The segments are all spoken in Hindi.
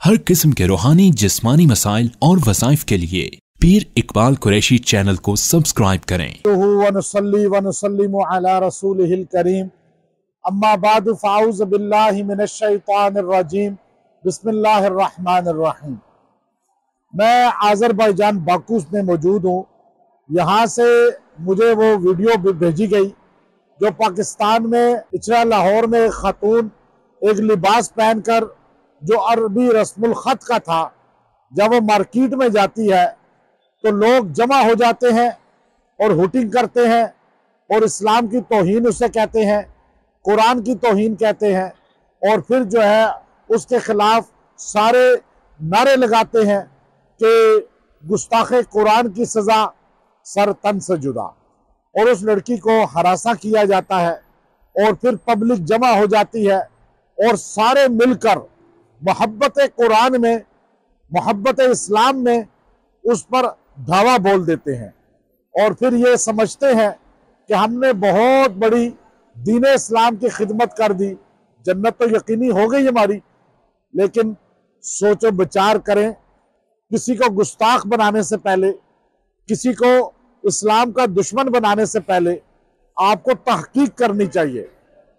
हर किस्म के रूहानी जिस्मानी मसाइल और वज़ाइफ के लिए पीर इकबाल कुरैशी चैनल को सब्सक्राइब करें। अम्मा बाद फ़ाऊज़ बिल्लाहि मिनश्शैतानिर्रजीम बिस्मिल्लाहिर्रहमानिर्रहीम। मैं आज़रबाईजान बाकू में मौजूद हूँ। यहाँ से मुझे वो वीडियो भेजी गई जो पाकिस्तान में इचरा लाहौर में एक खातून एक लिबास पहनकर जो अरबी रस्मुल ख़त का था, जब वो मार्केट में जाती है तो लोग जमा हो जाते हैं और हुटिंग करते हैं और इस्लाम की तौहीन उसे कहते हैं, कुरान की तौहीन कहते हैं और फिर जो है उसके खिलाफ सारे नारे लगाते हैं कि गुस्ताखे कुरान की सज़ा सर तन से जुदा। और उस लड़की को हरासा किया जाता है और फिर पब्लिक जमा हो जाती है और सारे मिलकर मोहब्बत कुरान में, मोहब्बत इस्लाम में उस पर धावा बोल देते हैं और फिर ये समझते हैं कि हमने बहुत बड़ी दीन इस्लाम की खिदमत कर दी, जन्नत तो यकीनी हो गई हमारी। लेकिन सोचो विचार करें, किसी को गुस्ताख बनाने से पहले, किसी को इस्लाम का दुश्मन बनाने से पहले आपको तहकीक करनी चाहिए।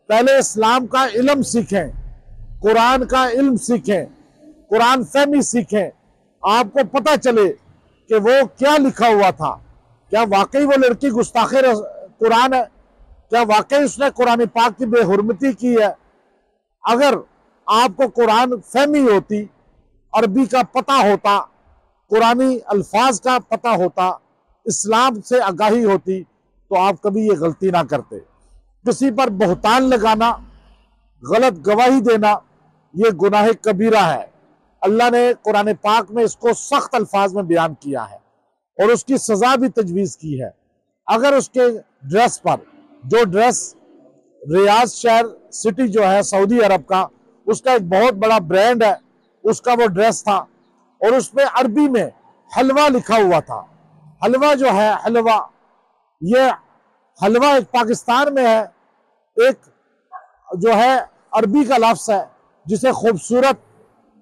पहले इस्लाम का इल्म सीखें, कुरान का इल्म सीखें, कुरान फहमी सीखें, आपको पता चले कि वो क्या लिखा हुआ था। क्या वाकई वो लड़की गुस्ताखे कुरान है? क्या वाकई उसने कुरान पाक की बेहुरमती की है? अगर आपको कुरान फहमी होती, अरबी का पता होता, कुरानी अल्फाज का पता होता, इस्लाम से आगाही होती, तो आप कभी ये गलती ना करते। किसी पर बहतान लगाना, गलत गवाही देना, ये गुनाह कबीरा है। अल्लाह ने कुरान पाक में इसको सख्त अल्फाज में बयान किया है और उसकी सज़ा भी तजवीज़ की है। अगर उसके ड्रेस पर, जो ड्रेस रियाद शहर सिटी जो है सऊदी अरब का, उसका एक बहुत बड़ा ब्रांड है, उसका वो ड्रेस था और उसमें अरबी में हलवा लिखा हुआ था। हलवा जो है, हलवा, ये हलवा एक पाकिस्तान में है, एक जो है अरबी का लफ्ज़ है जिसे खूबसूरत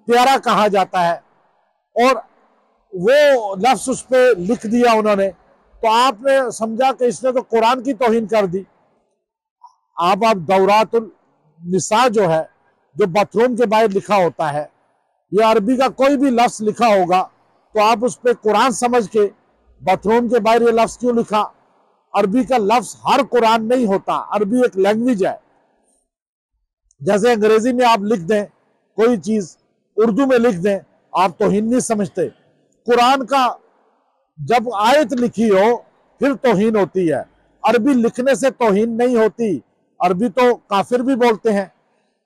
प्यारा कहा जाता है और वो लफ्ज़ उस पर लिख दिया उन्होंने, तो आपने समझा कि इसने तो कुरान की तौहीन कर दी। आप दौरातुल निसा जो है, जो बाथरूम के बाहर लिखा होता है, ये अरबी का कोई भी लफ्ज़ लिखा होगा तो आप उस पर कुरान समझ के बाथरूम के बाहर ये लफ्ज़ क्यों लिखा? अरबी का लफ्ज़ हर कुरान नहीं होता, अरबी एक लैंग्वेज है। जैसे अंग्रेजी में आप लिख दें कोई चीज़, उर्दू में लिख दें, आप तौहीन नहीं समझते। कुरान का जब आयत लिखी हो फिर तौहीन होती है, अरबी लिखने से तौहीन नहीं होती। अरबी तो काफिर भी बोलते हैं,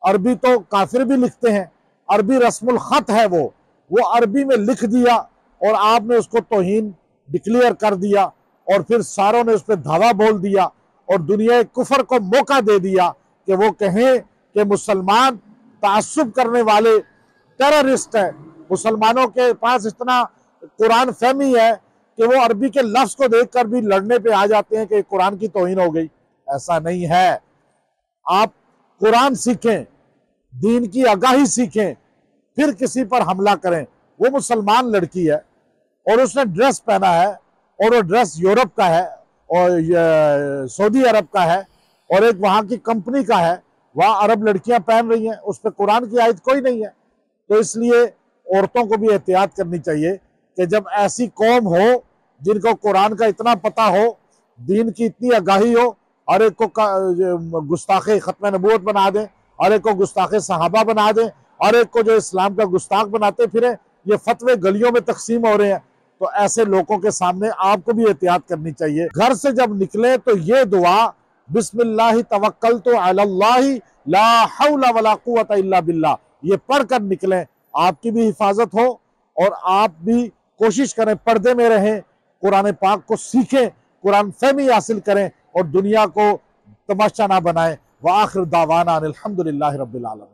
अरबी तो काफिर भी लिखते हैं, अरबी रस्मुल ख़त है, वो अरबी में लिख दिया और आपने उसको तौहीन डिक्लेयर कर दिया और फिर सारों ने उस पर धावा बोल दिया और दुनिया कुफर को मौका दे दिया कि वो कहें कि मुसलमान तासुब करने वाले टेररिस्ट है। मुसलमानों के पास इतना कुरान फहमी है कि वो अरबी के लफ्ज़ को देखकर भी लड़ने पे आ जाते हैं कि कुरान की तौहीन हो गई। ऐसा नहीं है। आप कुरान सीखें, दीन की आगाही सीखें, फिर किसी पर हमला करें। वो मुसलमान लड़की है और उसने ड्रेस पहना है और वो ड्रेस यूरोप का है और सऊदी अरब का है और एक वहाँ की कंपनी का है, वहाँ अरब लड़कियां पहन रही हैं, उस पर कुरान की आयत कोई नहीं है। तो इसलिए औरतों को भी एहतियात करनी चाहिए कि जब ऐसी कौम हो जिनको कुरान का इतना पता हो, दीन की इतनी आगाही हो, और एक को गुस्ताखे खत्म नबूवत बना दें और एक को गुस्ताखे सहाबा बना दें और एक को जो इस्लाम का गुस्ताख बनाते फिरे, ये फतवे गलियों में तकसीम हो रहे हैं, तो ऐसे लोगों के सामने आपको भी एहतियात करनी चाहिए। घर से जब निकले तो ये दुआ, बिस्मिल्लाहि तवक्कलतु अलल्लाहि ला हौला वला कुव्वता इल्ला बिल्लाह, ये पढ़कर निकलें। आपकी भी हिफाजत हो और आप भी कोशिश करें पर्दे में रहें, कुरान पाक को सीखें, कुरान फहमी हासिल करें और दुनिया को तमाशा ना बनाएं। व आखिर दावाना अनिल हम्दुलिल्लाहि रब्बिल आलमीन।